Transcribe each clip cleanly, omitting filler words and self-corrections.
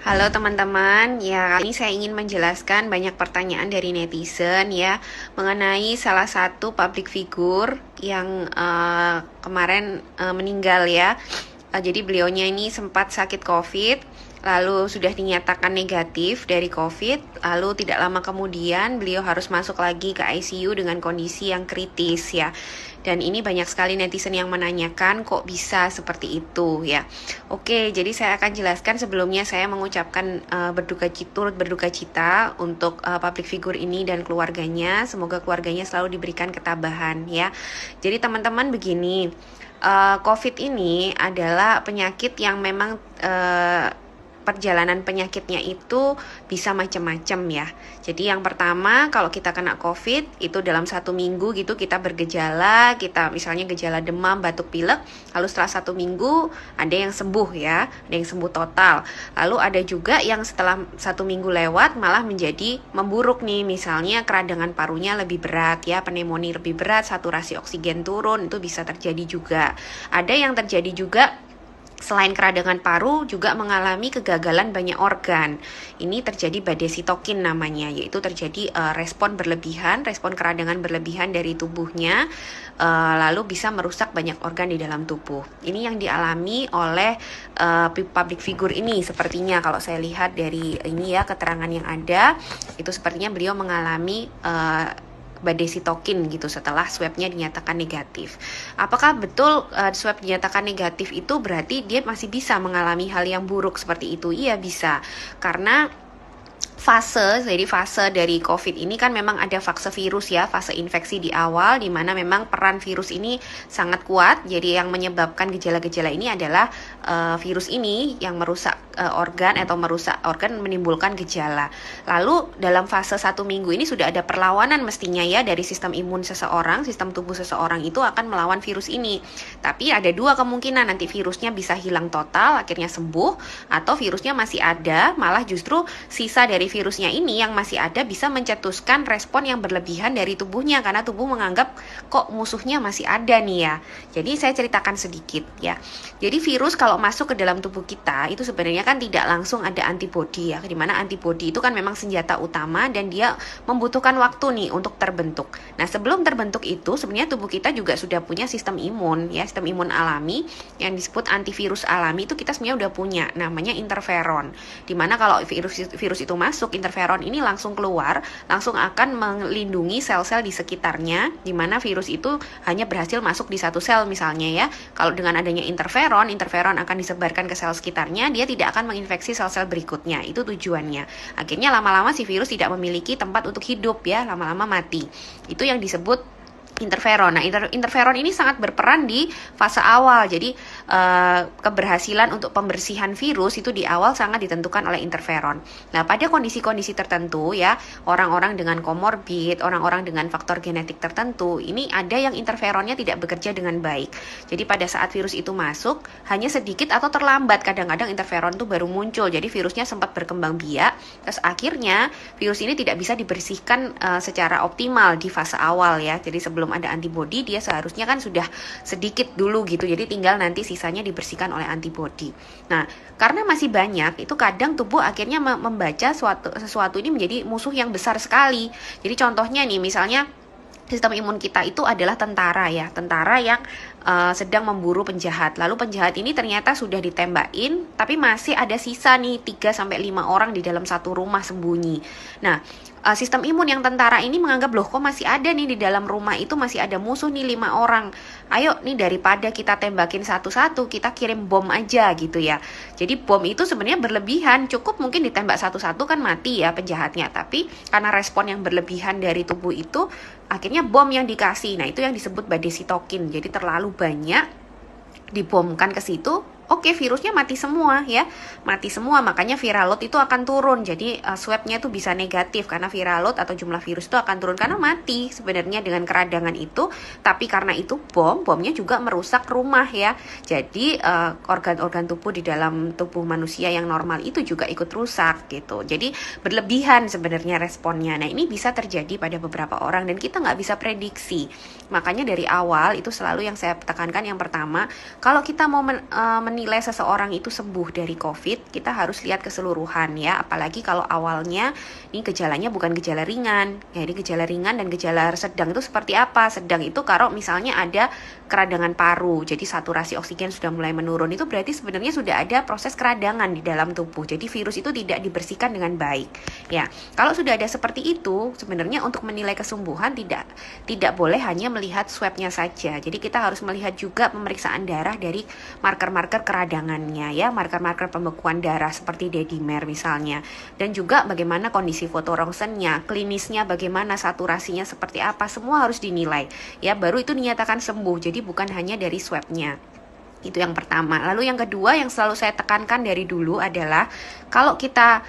Halo teman-teman, ya kali ini saya ingin menjelaskan banyak pertanyaan dari netizen ya mengenai salah satu public figure yang kemarin meninggal ya. Jadi beliaunya ini sempat sakit COVID, lalu sudah dinyatakan negatif dari COVID, lalu tidak lama kemudian beliau harus masuk lagi ke ICU dengan kondisi yang kritis ya. Dan ini banyak sekali netizen yang menanyakan kok bisa seperti itu ya. Oke, jadi saya akan jelaskan sebelumnya saya mengucapkan turut berduka cita untuk public figure ini dan keluarganya. Semoga keluarganya selalu diberikan ketabahan ya. Jadi teman-teman begini, COVID ini adalah penyakit yang memang perjalanan penyakitnya itu bisa macam-macam ya. Jadi yang pertama kalau kita kena COVID itu dalam 1 minggu gitu kita bergejala, kita misalnya gejala demam, batuk, pilek, lalu setelah 1 minggu ada yang sembuh ya, ada yang sembuh total. Lalu ada juga yang setelah 1 minggu lewat malah menjadi memburuk nih, misalnya keradangan parunya lebih berat ya, pneumonia lebih berat, saturasi oksigen turun, itu bisa terjadi juga. Ada yang terjadi juga selain keradangan paru juga mengalami kegagalan banyak organ. Ini terjadi badai sitokin namanya, yaitu terjadi respon keradangan berlebihan dari tubuhnya, lalu bisa merusak banyak organ di dalam tubuh. Ini yang dialami oleh public figure ini sepertinya, kalau saya lihat dari ini ya keterangan yang ada, itu sepertinya beliau mengalami badai sitokin gitu setelah swabnya dinyatakan negatif. Apakah betul swab dinyatakan negatif itu berarti dia masih bisa mengalami hal yang buruk seperti itu? Iya bisa, karena fase dari COVID ini kan memang ada fase virus ya, fase infeksi di awal, di mana memang peran virus ini sangat kuat. Jadi yang menyebabkan gejala-gejala ini adalah virus ini yang merusak organ menimbulkan gejala. Lalu dalam fase 1 minggu ini sudah ada perlawanan mestinya ya dari sistem imun seseorang, sistem tubuh seseorang itu akan melawan virus ini. Tapi ada dua kemungkinan, nanti virusnya bisa hilang total, akhirnya sembuh, atau virusnya masih ada, malah justru sisa dari virusnya ini yang masih ada bisa mencetuskan respon yang berlebihan dari tubuhnya karena tubuh menganggap kok musuhnya masih ada nih ya. Jadi saya ceritakan sedikit ya. Jadi virus kalau masuk ke dalam tubuh kita itu sebenarnya kan tidak langsung ada antibodi ya. Dimana antibodi itu kan memang senjata utama dan dia membutuhkan waktu nih untuk terbentuk. Nah sebelum terbentuk itu sebenarnya tubuh kita juga sudah punya sistem imun ya, sistem imun alami yang disebut antivirus alami itu kita sebenarnya udah punya, namanya interferon. Dimana kalau virus itu masuk, interferon ini langsung keluar, langsung akan melindungi sel-sel di sekitarnya, di mana virus itu hanya berhasil masuk di satu sel misalnya ya. Kalau dengan adanya interferon akan disebarkan ke sel sekitarnya, dia tidak akan menginfeksi sel-sel berikutnya. Itu tujuannya. Akhirnya lama-lama si virus tidak memiliki tempat untuk hidup ya, lama-lama mati. Itu yang disebut interferon. Nah, interferon ini sangat berperan di fase awal. Jadi keberhasilan untuk pembersihan virus itu di awal sangat ditentukan oleh interferon. Nah, pada kondisi-kondisi tertentu ya, orang-orang dengan komorbid, orang-orang dengan faktor genetik tertentu, ini ada yang interferonnya tidak bekerja dengan baik. Jadi pada saat virus itu masuk, hanya sedikit atau terlambat, kadang-kadang interferon itu baru muncul. Jadi virusnya sempat berkembang biak, terus akhirnya virus ini tidak bisa dibersihkan secara optimal di fase awal ya. Jadi sebelum ada antibodi, dia seharusnya kan sudah sedikit dulu gitu, jadi tinggal nanti sisanya dibersihkan oleh antibodi. Nah, karena masih banyak, itu kadang tubuh akhirnya membaca sesuatu ini menjadi musuh yang besar sekali. Jadi contohnya nih, misalnya sistem imun kita itu adalah tentara ya, tentara yang sedang memburu penjahat. Lalu penjahat ini ternyata sudah ditembakin, tapi masih ada sisa nih 3-5 orang di dalam satu rumah sembunyi. Nah, sistem imun yang tentara ini menganggap loh kok masih ada nih di dalam rumah itu, masih ada musuh nih 5 orang. Ayo nih daripada kita tembakin satu-satu, kita kirim bom aja gitu ya. Jadi bom itu sebenarnya berlebihan, cukup mungkin ditembak satu-satu kan mati ya penjahatnya. Tapi karena respon yang berlebihan dari tubuh itu, akhirnya bom yang dikasih. Nah itu yang disebut badai sitokin. Jadi terlalu banyak dibomkan ke situ, oke, virusnya mati semua ya, mati semua, makanya viral load itu akan turun. Jadi swabnya itu bisa negatif karena viral load atau jumlah virus itu akan turun karena mati sebenarnya dengan keradangan itu. Tapi karena itu bomnya juga merusak rumah ya. Jadi organ-organ tubuh di dalam tubuh manusia yang normal itu juga ikut rusak gitu. Jadi berlebihan sebenarnya responnya. Nah ini bisa terjadi pada beberapa orang dan kita nggak bisa prediksi. Makanya dari awal itu selalu yang saya tekankan, yang pertama, kalau kita mau menilai seseorang itu sembuh dari COVID, kita harus lihat keseluruhan ya. Apalagi kalau awalnya ini gejalanya bukan gejala ringan. Jadi gejala ringan dan gejala sedang itu seperti apa? Sedang itu kalau misalnya ada keradangan paru, jadi saturasi oksigen sudah mulai menurun, itu berarti sebenarnya sudah ada proses keradangan di dalam tubuh. Jadi virus itu tidak dibersihkan dengan baik. Ya, kalau sudah ada seperti itu, sebenarnya untuk menilai kesembuhan tidak boleh hanya melihat swabnya saja. Jadi kita harus melihat juga pemeriksaan darah dari marker-marker keradangannya ya, marker-marker pembekuan darah seperti dedimer misalnya. Dan juga bagaimana kondisi foto rongsennya, klinisnya bagaimana, saturasinya seperti apa, semua harus dinilai. Ya, baru itu dinyatakan sembuh. Jadi bukan hanya dari swabnya. Itu yang pertama. Lalu yang kedua yang selalu saya tekankan dari dulu adalah kalau kita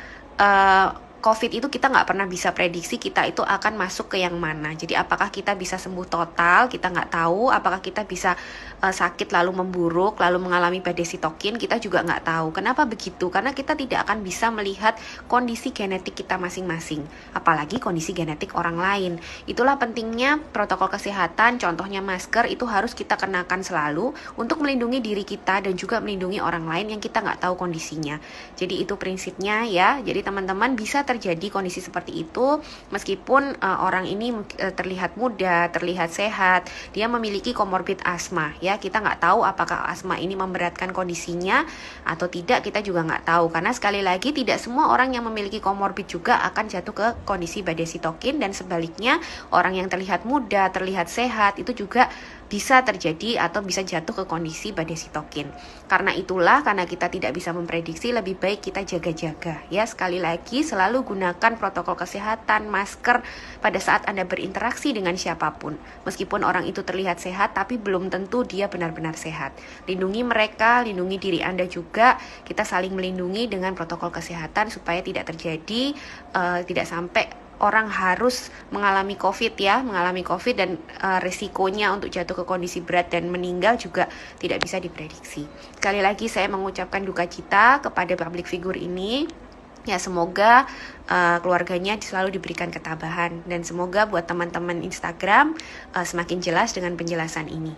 COVID itu kita nggak pernah bisa prediksi kita itu akan masuk ke yang mana. Jadi apakah kita bisa sembuh total, kita nggak tahu. Apakah kita bisa sakit lalu memburuk, lalu mengalami badai sitokin, kita juga nggak tahu. Kenapa begitu? Karena kita tidak akan bisa melihat kondisi genetik kita masing-masing. Apalagi kondisi genetik orang lain. Itulah pentingnya protokol kesehatan, contohnya masker itu harus kita kenakan selalu untuk melindungi diri kita dan juga melindungi orang lain yang kita nggak tahu kondisinya. Jadi itu prinsipnya ya. Jadi teman-teman bisa terjadi kondisi seperti itu meskipun orang ini terlihat muda, terlihat sehat, dia memiliki komorbid asma ya, kita nggak tahu apakah asma ini memberatkan kondisinya atau tidak, kita juga nggak tahu karena sekali lagi tidak semua orang yang memiliki komorbid juga akan jatuh ke kondisi badai sitokin, dan sebaliknya orang yang terlihat muda, terlihat sehat itu juga bisa terjadi atau bisa jatuh ke kondisi badai sitokin. Karena itulah, karena kita tidak bisa memprediksi, lebih baik kita jaga-jaga ya. Sekali lagi selalu gunakan protokol kesehatan, masker pada saat Anda berinteraksi dengan siapapun. Meskipun orang itu terlihat sehat tapi belum tentu dia benar-benar sehat. Lindungi mereka, lindungi diri Anda juga. Kita saling melindungi dengan protokol kesehatan supaya tidak terjadi tidak sampai orang harus mengalami COVID ya, mengalami COVID dan resikonya untuk jatuh ke kondisi berat dan meninggal juga tidak bisa diprediksi. Sekali lagi saya mengucapkan duka cita kepada public figure ini. Ya, semoga keluarganya selalu diberikan ketabahan dan semoga buat teman-teman Instagram semakin jelas dengan penjelasan ini.